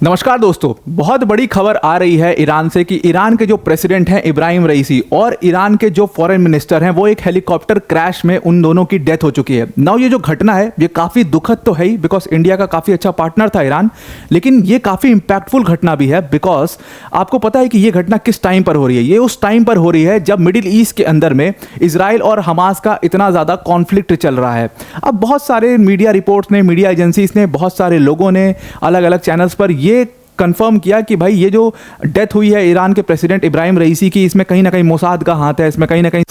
नमस्कार दोस्तों, बहुत बड़ी खबर आ रही है ईरान से कि ईरान के जो प्रेसिडेंट हैं इब्राहिम रईसी और ईरान के जो फॉरेन मिनिस्टर हैं वो एक हेलीकॉप्टर क्रैश में उन दोनों की डेथ हो चुकी है। नाउ ये जो घटना है ये काफ़ी दुखद तो है ही, बिकॉज इंडिया का काफ़ी अच्छा पार्टनर था ईरान, लेकिन ये काफ़ी इंपैक्टफुल घटना भी है बिकॉज आपको पता है कि ये घटना किस टाइम पर हो रही है। ये उस टाइम पर हो रही है जब मिडिल ईस्ट के अंदर में इजराइल और हमास का इतना ज़्यादा कॉन्फ्लिक्ट चल रहा है। अब बहुत सारे मीडिया रिपोर्ट्स ने, मीडिया एजेंसीज ने, बहुत सारे लोगों ने अलग अलग चैनल्स पर ये कंफर्म किया कि भाई ये जो डेथ हुई है ईरान के प्रेसिडेंट इब्राहिम रईसी की, इसमें कहीं ना कहीं मोसाद का हाथ है, इसमें कहीं ना कहीं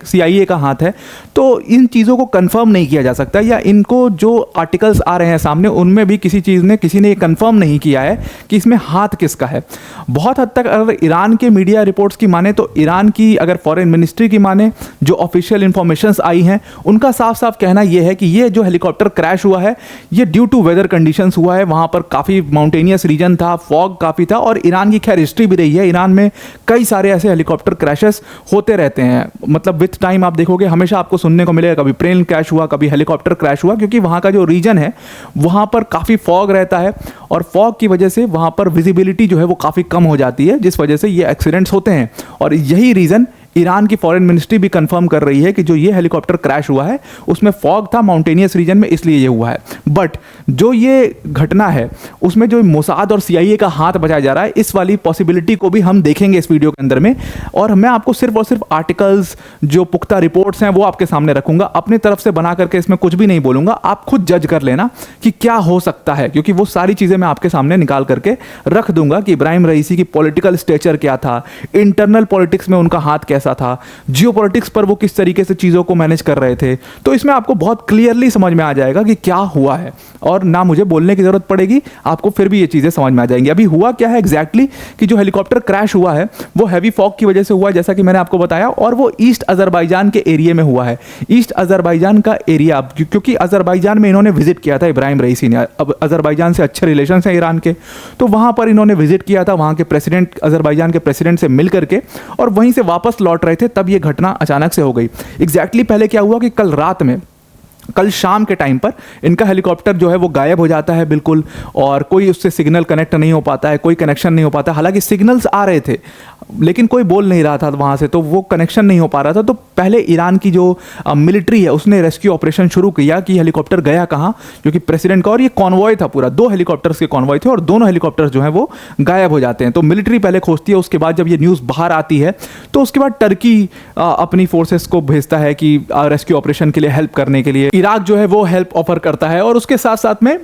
CIA का हाथ है। तो इन चीज़ों को कंफर्म नहीं किया जा सकता, या इनको जो आर्टिकल्स आ रहे हैं सामने उनमें भी किसी ने कंफर्म नहीं किया है कि इसमें हाथ किसका है। बहुत हद तक अगर ईरान के मीडिया रिपोर्ट्स की माने तो ईरान की अगर फॉरेन मिनिस्ट्री की माने, जो ऑफिशियल इंफॉर्मेशंस आई हैं उनका साफ साफ कहना यह है कि ये जो हेलीकॉप्टर क्रैश हुआ है ये ड्यू टू वेदर कंडीशंस हुआ है। वहाँ पर काफ़ी माउंटेनियस रीजन था, फॉग काफ़ी था, और ईरान की खैर हिस्ट्री भी रही है, ईरान में कई सारे ऐसे हेलीकॉप्टर क्रैशेस होते रहते हैं। मतलब विथ टाइम आप देखोगे हमेशा आपको सुनने को मिलेगा कभी प्लेन क्रैश हुआ, कभी हेलीकॉप्टर क्रैश हुआ, क्योंकि वहाँ का जो रीजन है वहाँ पर काफ़ी फॉग रहता है और फॉग की वजह से वहाँ पर विजिबिलिटी जो है वो काफ़ी कम हो जाती है, जिस वजह से ये एक्सीडेंट्स होते हैं। और यही रीज़न ईरान की फॉरेन मिनिस्ट्री भी कंफर्म कर रही है कि जो ये हेलीकॉप्टर क्रैश हुआ है उसमें फॉग था माउंटेनियस रीजन में, इसलिए ये हुआ है। बट जो ये घटना है उसमें जो मोसाद और CIA का हाथ बचाया जा रहा है, इस वाली पॉसिबिलिटी को भी हम देखेंगे इस वीडियो के अंदर में। और मैं आपको सिर्फ और सिर्फ आर्टिकल्स, जो पुख्ता रिपोर्ट्स हैं वो आपके सामने रखूंगा, अपनी तरफ से बना करके इसमें कुछ भी नहीं बोलूंगा। आप खुद जज कर लेना कि क्या हो सकता है, क्योंकि वो सारी चीज़ें मैं आपके सामने निकाल करके रख दूंगा कि इब्राहिम रईसी की पॉलिटिकल स्टेचर क्या था, इंटरनल पॉलिटिक्स में उनका हाथ कैसा था, जियोपॉलिटिक्स पर वो किस तरीके से चीज़ों को मैनेज कर रहे थे। तो इसमें आपको बहुत क्लियरली समझ में आ जाएगा कि क्या हुआ है, और ना मुझे बोलने की ज़रूरत पड़ेगी, आपको फिर भी ये चीज़ें समझ में आ जाएंगी। अभी हुआ क्या है एग्जैक्टली कि जो हेलीकॉप्टर क्रैश हुआ है वो हैवी फॉग की वजह से हुआ, जैसा कि मैंने आपको बताया, और वो ईस्ट अजरबैजान के एरिया में हुआ है। ईस्ट अजरबैजान का एरिया, क्योंकि अजरबैजान में इन्होंने विजिट किया था इब्राहिम रईसी ने। अब अजरबैजान से अच्छे रिलेशन हैं ईरान के, तो वहाँ पर इन्होंने विजिट किया था, वहाँ के प्रेसिडेंट, अजरबैजान के प्रेसिडेंट से मिल करके, और वहीं से वापस लौट रहे थे, तब ये घटना अचानक से हो गई। एग्जैक्टली पहले क्या हुआ कि कल शाम के टाइम पर इनका हेलीकॉप्टर जो है वो गायब हो जाता है बिल्कुल, और कोई उससे सिग्नल कनेक्ट नहीं हो पाता है, कोई कनेक्शन नहीं हो पाता। हालांकि सिग्नल्स आ रहे थे लेकिन कोई बोल नहीं रहा था वहाँ से, तो वो कनेक्शन नहीं हो पा रहा था। तो पहले ईरान की जो मिलिट्री है उसने रेस्क्यू ऑपरेशन शुरू किया कि हेलीकॉप्टर गया कहाँ, क्योंकि प्रेसिडेंट का, और ये कॉन्वॉय था पूरा, 2 हेलीकॉप्टर्स के कॉन्वॉय थे, और दोनों हेलीकॉप्टर्स जो हैं वो गायब हो जाते हैं। तो मिलिट्री पहले खोजती है, उसके बाद जब ये न्यूज़ बाहर आती है तो उसके बाद टर्की अपनी फोर्सेस को भेजता है कि रेस्क्यू ऑपरेशन के लिए हेल्प करने के लिए। इराक जो है वो हेल्प ऑफर करता है, और उसके साथ साथ में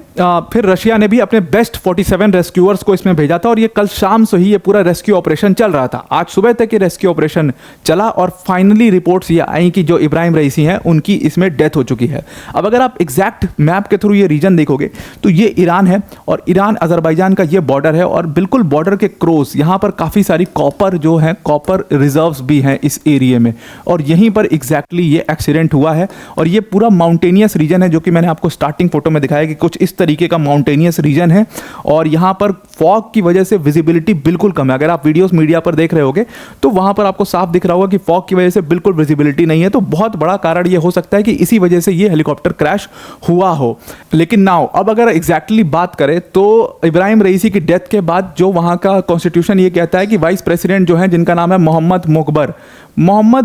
फिर रशिया ने भी अपने बेस्ट 47 रेस्क्यूअर्स को इसमें भेजा था, और ये कल शाम से ही ये पूरा रेस्क्यू ऑपरेशन चल रहा था। आज सुबह तक ये रेस्क्यू ऑपरेशन चला, और फाइनली रिपोर्ट्स ये आई कि जो इब्राहिम रईसी हैं उनकी इसमें डेथ हो चुकी है। अब अगर आप एग्जैक्ट मैप के थ्रू ये रीजन देखोगे तो ये ईरान है, और ईरान अजरबैजान का ये बॉर्डर है, और बिल्कुल बॉर्डर के क्रॉस यहाँ पर काफ़ी सारी कॉपर जो है, कॉपर रिजर्व्स भी हैं इस एरिया में, और यहीं पर एग्जैक्टली ये एक्सीडेंट हुआ है। और ये पूरा माउंटेनियस रीजन है, जो कि मैंने आपको स्टार्टिंग फोटो में दिखाया कि कुछ इस तरीके का माउंटेनियस रीजन है, और यहाँ पर फॉग की वजह से विजिबिलिटी बिल्कुल कम है। अगर आप वीडियोस मीडिया पर देख रहे होगे तो वहाँ पर आपको साफ दिख रहा होगा कि फॉग की वजह से बिल्कुल विजिबिलिटी नहीं है। तो बहुत बड़ा कारण ये हो सकता है कि इसी वजह से ये हेलीकॉप्टर क्रैश हुआ हो। लेकिन नाउ अब अगर एग्जैक्टली बात करें तो इब्राहिम रईसी की डेथ के बाद जो वहाँ का कॉन्स्टिट्यूशन ये कहता है कि वाइस प्रेसिडेंट जो है, जिनका नाम है मोहम्मद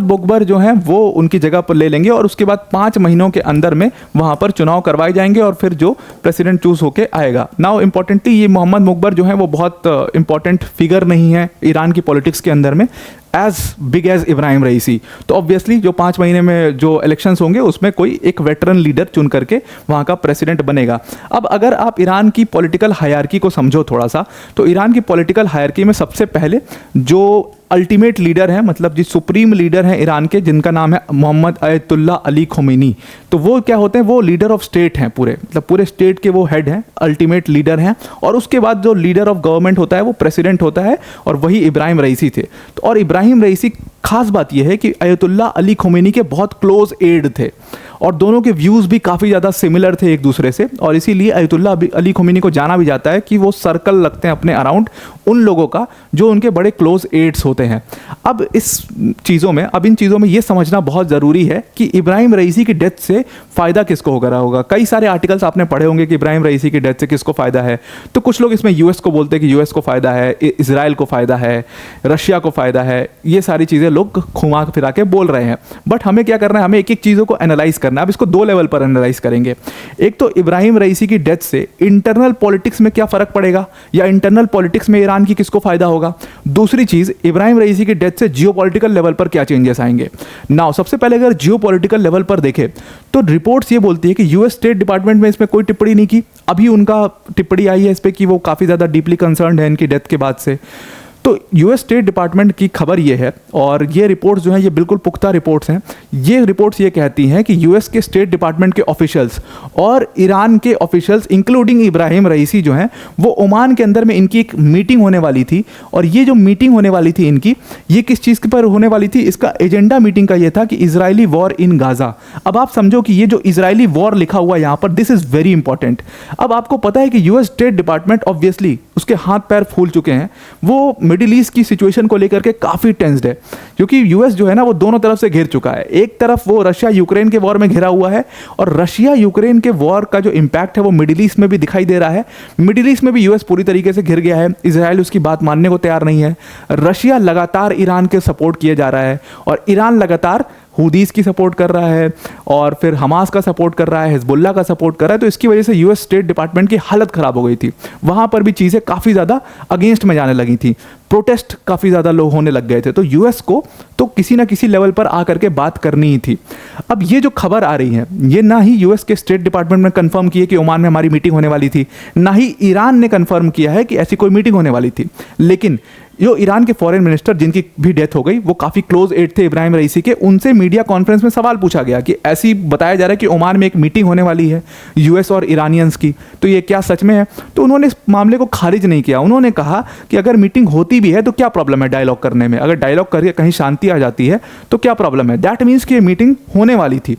मुकबर जो हैं वो उनकी जगह पर ले लेंगे, और उसके बाद 5 महीनों के अंदर में वहाँ पर चुनाव करवाए जाएंगे, और फिर जो प्रेसिडेंट चूज होके आएगा। नाउ इंपॉर्टेंटली ये मोहम्मद मुकबर जो है वो बहुत इंपॉर्टेंट फिगर नहीं है ईरान की पॉलिटिक्स के अंदर में एज बिग एज इब्राहिम रईसी। तो ऑब्वियसली जो 5 महीने में जो इलेक्शंस होंगे उसमें कोई एक वेटरन लीडर चुन करके वहाँ का प्रेसिडेंट बनेगा। अब अगर आप ईरान की पॉलिटिकल हायरार्की को समझो थोड़ा सा, तो ईरान की पॉलिटिकल हायरार्की में सबसे पहले जो अल्टीमेट लीडर हैं, मतलब जो सुप्रीम लीडर हैं ईरान के, जिनका नाम है मोहम्मद अयतुल्ला अली खोमेनी। तो वो क्या होते हैं, वो लीडर ऑफ स्टेट हैं पूरे, मतलब पूरे स्टेट के वो हेड हैं, अल्टीमेट लीडर हैं। और उसके बाद जो लीडर ऑफ गवर्नमेंट होता है वो प्रेसिडेंट होता है, और वही इब्राहिम रईसी थे। तो और इब्राहिम रईसी खास बात यह है कि अयतुल्ला अली खोमेनी के बहुत क्लोज एड थे और दोनों के व्यूज़ भी काफ़ी ज़्यादा सिमिलर थे एक दूसरे से, और इसीलिए अयतुल्ला अली खोमेनी को जाना भी जाता है कि वो सर्कल लगते हैं अपने अराउंड उन लोगों का जो उनके बड़े क्लोज एड्स होते हैं। अब इन चीज़ों में ये समझना बहुत ज़रूरी है कि इब्राहिम रईसी की डेथ से फ़ायदा किसको हो रहा होगा। कई सारे आर्टिकल्स आपने पढ़े होंगे कि इब्राहिम रईसी की डेथ से किसको फ़ायदा है। तो कुछ लोग इसमें यूएस को बोलते हैं कि यूएस को फ़ायदा है, इजराइल को फ़ायदा है, रशिया को फ़ायदा है, ये सारी चीज़ें लोग घुमा फिरा के बोल रहे हैं। बट हमें क्या करना है, हमें एक एक चीज़ों को एनालाइज करना है। अब इसको दो लेवल पर एनालाइज करेंगे। एक तो इब्राहिम रईसी की डेथ से इंटरनल पॉलिटिक्स में क्या फ़र्क पड़ेगा, या इंटरनल पॉलिटिक्स में ईरान की किसको फ़ायदा होगा। दूसरी चीज़, इब्राहिम रईसी की डेथ से जियोपॉलिटिकल लेवल पर क्या चेंजेस आएंगे। नाउ सबसे पहले अगर जियोपॉलिटिकल लेवल पर देखें तो रिपोर्ट्स ये बोलती है कि यूएस स्टेट डिपार्टमेंट में इसमें कोई टिप्पणी नहीं की। अभी उनका टिप्पणी आई है इस पर कि वो काफ़ी ज़्यादा डीपली कंसर्न्ड है इनकी डेथ के बाद से। तो यूएस स्टेट डिपार्टमेंट की खबर ये है, और ये रिपोर्ट्स जो हैं ये बिल्कुल पुख्ता रिपोर्ट्स हैं। ये रिपोर्ट्स ये कहती हैं कि यूएस के स्टेट डिपार्टमेंट के ऑफिशियल्स और ईरान के ऑफिशियल्स इंक्लूडिंग इब्राहिम रईसी जो हैं वो ओमान के अंदर में इनकी एक मीटिंग होने वाली थी। और ये जो मीटिंग होने वाली थी इनकी, ये किस चीज़ पर होने वाली थी, इसका एजेंडा मीटिंग का ये था कि इजरायली वॉर इन गाज़ा। अब आप समझो कि ये जो इजरायली वॉर लिखा हुआ है यहाँ पर, दिस इज़ वेरी इंपॉर्टेंट। अब आपको पता है कि यूएस स्टेट डिपार्टमेंट ऑब्वियसली उसके हाथ पैर फूल चुके हैं, वो मिडिल ईस्ट की सिचुएशन को लेकर के काफ़ी टेंस्ड है, क्योंकि यूएस जो है ना वो दोनों तरफ से घिर चुका है। एक तरफ वो रशिया यूक्रेन के वॉर में घिरा हुआ है, और रशिया यूक्रेन के वॉर का जो इम्पैक्ट है वो मिडिल ईस्ट में भी दिखाई दे रहा है। मिडिल ईस्ट में भी यूएस पूरी तरीके से घिर गया है, इजराइल उसकी बात मानने को तैयार नहीं है। रशिया लगातार ईरान के सपोर्ट किए जा रहा है, और ईरान लगातार हुदीस की सपोर्ट कर रहा है, और फिर हमास का सपोर्ट कर रहा है, हिजबुल्ला का सपोर्ट कर रहा है। तो इसकी वजह से यूएस स्टेट डिपार्टमेंट की हालत ख़राब हो गई थी। वहाँ पर भी चीज़ें काफ़ी ज़्यादा अगेंस्ट में जाने लगी थी, प्रोटेस्ट काफ़ी ज़्यादा लोग होने लग गए थे। तो यूएस को तो किसी ना किसी लेवल पर आकर के बात करनी ही थी। अब ये जो खबर आ रही है, ये ना ही यूएस के स्टेट डिपार्टमेंट ने कंफर्म किया कि ओमान में हमारी मीटिंग होने वाली थी, ना ही ईरान ने कंफर्म किया है कि ऐसी कोई मीटिंग होने वाली थी। लेकिन जो ईरान के फॉरेन मिनिस्टर जिनकी भी डेथ हो गई, वो काफ़ी क्लोज एड थे इब्राहिम रईसी के, उनसे मीडिया कॉन्फ्रेंस में सवाल पूछा गया कि ऐसी बताया जा रहा है कि ओमान में एक मीटिंग होने वाली है यूएस और ईरानियंस की, तो ये क्या सच में है। तो उन्होंने इस मामले को खारिज नहीं किया। उन्होंने कहा कि अगर मीटिंग होती भी है तो क्या प्रॉब्लम है डायलॉग करने में, अगर डायलॉग करके कहीं शांति आ जाती है तो क्या प्रॉब्लम है। दैट मीन्स कि ये मीटिंग होने वाली थी।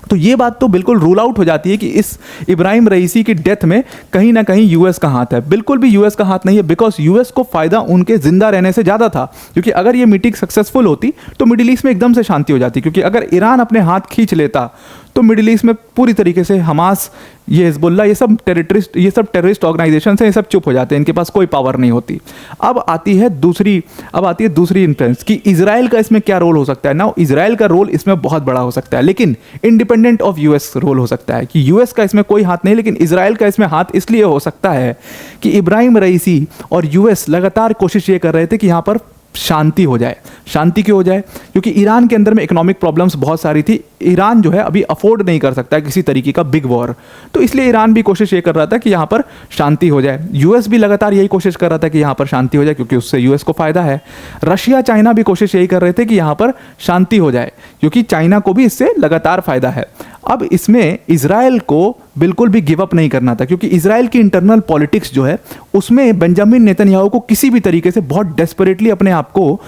तो ये बात तो बिल्कुल रूल आउट हो जाती है कि इस इब्राहिम रईसी की डेथ में कहीं ना कहीं यूएस का हाथ है। बिल्कुल भी यूएस का हाथ नहीं है, बिकॉज यूएस को फायदा उनके जिंदा रहने से ज़्यादा था, क्योंकि अगर ये मीटिंग सक्सेसफुल होती तो मिडिल ईस्ट में एकदम से शांति हो जाती। क्योंकि अगर ईरान अपने हाथ खींच लेता तो मिडिल ईस्ट में पूरी तरीके से हमास, ये हिजबुल्ला, ये सब टेररिस्ट ऑर्गेनाइजेशन है, ये सब चुप हो जाते हैं, इनके पास कोई पावर नहीं होती। अब आती है दूसरी इन्फ्लुएंस कि इजराइल का इसमें क्या रोल हो सकता है। ना, इजराइल का रोल इसमें बहुत बड़ा हो सकता है, लेकिन इंडिपेंडेंट ऑफ यूएस रोल हो सकता है कि यूएस का इसमें कोई हाथ नहीं, लेकिन इजराइल का इसमें हाथ इसलिए हो सकता है कि इब्राहिम रईसी और यूएस लगातार कोशिश ये कर रहे थे कि यहाँ पर शांति हो जाए। शांति क्यों हो जाए? क्योंकि ईरान के अंदर में इकोनॉमिक प्रॉब्लम्स बहुत सारी थी। ईरान जो है अभी अफोर्ड नहीं कर सकता है किसी तरीके का बिग वॉर, तो इसलिए ईरान भी कोशिश ये कर रहा था कि यहाँ पर शांति हो जाए। यूएस भी लगातार यही कोशिश कर रहा था कि यहाँ पर शांति हो जाए, क्योंकि उससे यूएस को फायदा है। रशिया, चाइना भी कोशिश यही कर रहे थे कि यहाँ पर शांति हो जाए, क्योंकि चाइना को भी इससे लगातार फायदा है। अब इसमें इजराइल को बिल्कुल भी गिव अप नहीं करना था, क्योंकि इजराइल की इंटरनल पॉलिटिक्स जो है उसमें बेंजामिन नेतन्याहू को किसी भी तरीके से बहुत डेस्परेटली अपने आप को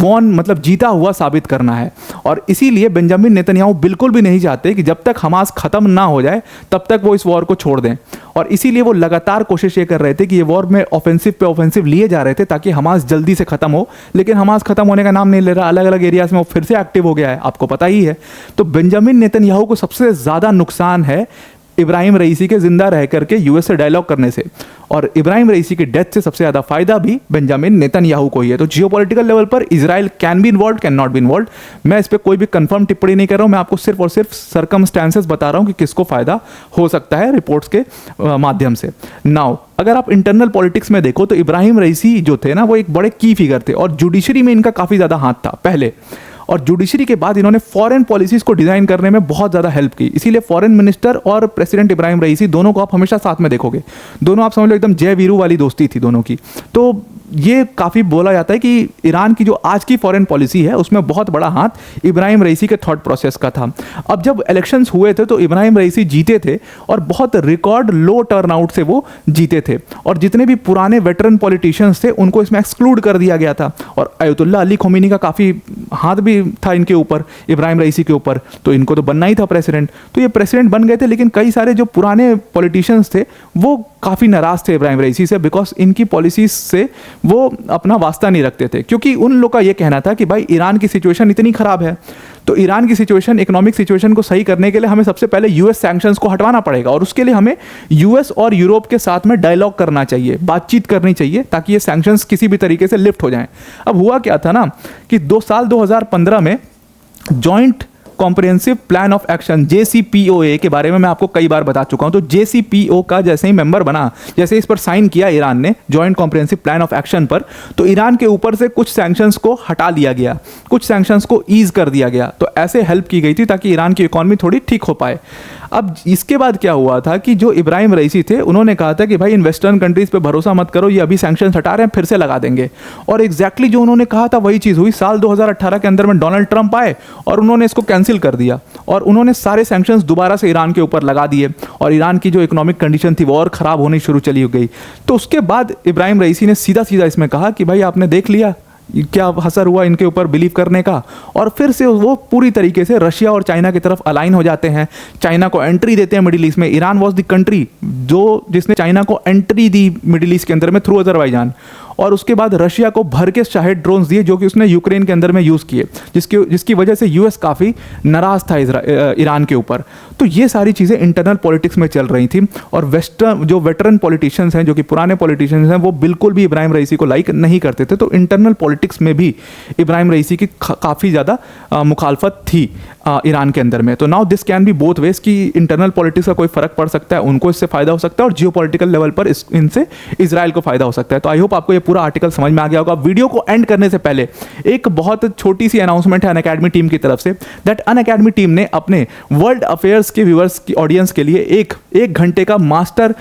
जीता हुआ साबित करना है। और इसीलिए बेंजामिन नेतन्याहू बिल्कुल भी नहीं चाहते कि जब तक हमास खत्म ना हो जाए तब तक वो इस वॉर को छोड़ दें। और इसीलिए वो लगातार कोशिश ये कर रहे थे कि ये वॉर में ऑफेंसिव पे ऑफेंसिव लिए जा रहे थे ताकि हमास जल्दी से खत्म हो, लेकिन हमास खत्म होने का नाम नहीं ले रहा। अलग अलग एरियाज में वो फिर से एक्टिव हो गया है, आपको पता ही है। तो बेंजामिन नेतन्याहू को सबसे ज़्यादा नुकसान है इब्राहिम रईसी के जिंदा रह करके यूएस से डायलॉग करने से, और इब्राहिम रईसी की डेथ से सबसे ज़्यादा फायदा भी बेंजामिन नेतन्याहू को ही है। तो जियोपॉलिटिकल लेवल पर Israel can be involve, can not be involve. मैं इस पर कोई भी कंफर्म टिप्पणी नहीं कर रहा हूँ, मैं आपको सिर्फ और सिर्फ सर्कमस्टेंसेस बता रहा हूँ कि किसको फायदा हो सकता है रिपोर्ट्स के माध्यम से। नाउ अगर आप इंटरनल पॉलिटिक्स में देखो तो इब्राहिम रईसी जो थे ना वो एक बड़े की फिगर थे, और जुडिशरी में इनका काफ़ी ज़्यादा हाथ था पहले, और जुडिशरी के बाद इन्होंने फॉरेन पॉलिसीज़ को डिज़ाइन करने में बहुत ज़्यादा हेल्प की। इसीलिए फॉरेन मिनिस्टर और प्रेसिडेंट इब्राहिम रईसी दोनों को आप हमेशा साथ में देखोगे। दोनों आप समझ लो एकदम जय वीरू वाली दोस्ती थी दोनों की। तो ये काफ़ी बोला जाता है कि ईरान की जो आज की फॉरेन पॉलिसी है उसमें बहुत बड़ा हाथ इब्राहिम रईसी के थॉट प्रोसेस का था। अब जब इलेक्शंस हुए थे तो इब्राहिम रईसी जीते थे और बहुत रिकॉर्ड लो टर्नआउट से वो जीते थे, और जितने भी पुराने वेटरन पॉलिटिशियंस थे उनको इसमें एक्सक्लूड कर दिया गया था, और अयतुल्ला अली खोमेनी का काफ़ी हाथ भी था इनके ऊपर, इब्राहिम रईसी के ऊपर, तो इनको तो बनना ही था प्रेसिडेंट। तो ये प्रेसिडेंट बन गए थे, लेकिन कई सारे जो पुराने पॉलिटिशियंस थे वो काफ़ी नाराज़ थे इब्राहिम रईसी से, बिकॉज इनकी पॉलिसीज से वो अपना वास्ता नहीं रखते थे, क्योंकि उन लोग का ये कहना था कि भाई ईरान की सिचुएशन इतनी ख़राब है, तो ईरान की सिचुएशन, इकोनॉमिक सिचुएशन को सही करने के लिए हमें सबसे पहले यूएस सैंक्शंस को हटवाना पड़ेगा, और उसके लिए हमें यूएस और यूरोप के साथ में डायलॉग करना चाहिए, बातचीत करनी चाहिए, ताकि ये सैंक्शंस किसी भी तरीके से लिफ्ट हो जाएं। अब हुआ क्या था ना कि 2015 में joint comprehensive plan of action JCPOA के बारे में मैं आपको कई बार बता चुका हूं। तो JCPOA का जैसे ही मेंबर बना, जैसे इस पर साइन किया ईरान ने joint comprehensive plan of action पर, तो ईरान के ऊपर से कुछ सैंक्शंस को हटा लिया गया, कुछ सैंक्शंस को ईज कर दिया गया। तो ऐसे हेल्प की गई थी ताकि ईरान की इकोनॉमी थोड़ी ठीक हो पाए। अब इसके बाद क्या हुआ था कि जो इब्राहिम रईसी थे उन्होंने कहा था कि भाई इन वेस्टर्न कंट्रीज पे भरोसा मत करो, ये अभी सैंक्शंस हटा रहे हैं, फिर से लगा देंगे। और एग्जैक्टली जो उन्होंने कहा था वही चीज़ हुई। साल 2018 के अंदर में डोनाल्ड ट्रंप आए और उन्होंने इसको कैंसिल कर दिया, और उन्होंने सारे सैंक्शंस दोबारा से ईरान के ऊपर लगा दिए, और ईरान की जो इकोनॉमिक कंडीशन थी वो और ख़राब होनी शुरू चली हो गई। तो उसके बाद इब्राहिम रईसी ने सीधा सीधा इसमें कहा कि भाई आपने देख लिया क्या असर हुआ इनके ऊपर बिलीव करने का, और फिर से वो पूरी तरीके से रशिया और चाइना की तरफ अलाइन हो जाते हैं, चाइना को एंट्री देते हैं मिडिल ईस्ट में। ईरान वाज द कंट्री जिसने चाइना को एंट्री दी मिडिल ईस्ट के अंदर में थ्रू अजरबैजान, और उसके बाद रशिया को भर के शाहिद ड्रोन्स दिए जो कि उसने यूक्रेन के अंदर में यूज़ किए, जिसकी वजह से यूएस काफ़ी नाराज़ था ईरान के ऊपर। तो ये सारी चीज़ें इंटरनल पॉलिटिक्स में चल रही थी, और जो वेटरन पॉलिटिशियंस हैं, जो कि पुराने पॉलिटिशियंस हैं, वो बिल्कुल भी इब्राहिम रईसी को लाइक नहीं करते थे। तो इंटरनल पॉलिटिक्स में भी इब्राहिम रईसी की काफ़ी ज़्यादा मुखालफत थी ईरान के अंदर में। तो now this can be both ways कि इंटरनल पॉलिटिक्स का कोई फ़र्क पड़ सकता है, उनको इससे फ़ायदा हो सकता है, और जियो पॉलिटिकल लेवल पर इनसे इजराइल को फ़ायदा हो सकता है। तो आई होप आपको ये पूरा आर्टिकल समझ में आ गया होगा। वीडियो को एंड करने से पहले एक बहुत छोटी सी अनाउंसमेंट है अनअकैडमी टीम की तरफ से, दैट अनअकैडमी टीम ने अपने वर्ल्ड अफेयर्स के व्यूअर्स की ऑडियंस के लिए एक घंटे का मास्टर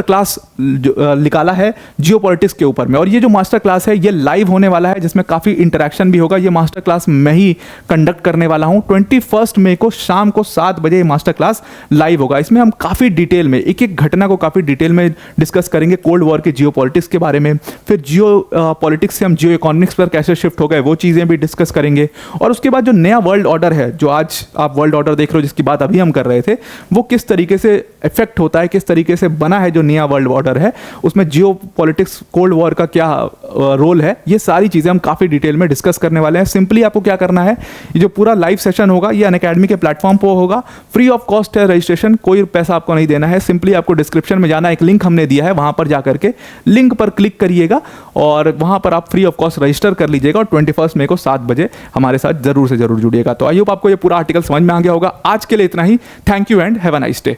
क्लास निकाला है जियो पॉलिटिक्स के ऊपर में। और ये जो मास्टर क्लास है ये लाइव होने वाला है, जिसमें काफ़ी इंटरेक्शन भी होगा। ये मास्टर क्लास मैं ही कंडक्ट करने वाला हूँ। 21 मई को शाम को 7 बजे ये मास्टर क्लास लाइव होगा। इसमें हम काफ़ी डिटेल में एक घटना को काफ़ी डिटेल में डिस्कस करेंगे, कोल्ड वॉर के जियो पॉलिटिक्स के बारे में, फिर जियो पॉलिटिक्स से हम जियो इकोनॉमिक्स पर कैसे शिफ्ट हो गए वो चीज़ें भी डिस्कस करेंगे। और उसके बाद जो नया वर्ल्ड ऑर्डर है, जो आज आप वर्ल्ड ऑर्डर देख रहे हो, जिसकी बात अभी हम कर रहे थे, वो किस तरीके से इफेक्ट होता है, किस तरीके से बना है जो नया वर्ल्ड ऑर्डर है, उसमें जियो पॉलिटिक्स कोल्ड वॉर का क्या रोल है, ये सारी चीज़ें हम काफ़ी डिटेल में डिस्कस करने वाले हैं। सिंपली आपको क्या करना है, ये जो पूरा लाइव सेशन होगा ये अनअकैडमी के प्लेटफॉर्म पर होगा, फ्री ऑफ कॉस्ट है रजिस्ट्रेशन, कोई पैसा आपको नहीं देना है। सिंपली आपको डिस्क्रिप्शन में जाना, एक लिंक हमने दिया है, वहाँ पर जाकर के लिंक पर क्लिक करिएगा और वहाँ पर आप फ्री ऑफ कॉस्ट रजिस्टर कर लीजिएगा, और 21 मई को 7 बजे हमारे साथ जरूर से जरूर जुड़िएगा। तो आई होप आपको ये पूरा आर्टिकल समझ में आ गया होगा। आज के लिए इतना ही। Thank you and have a nice day.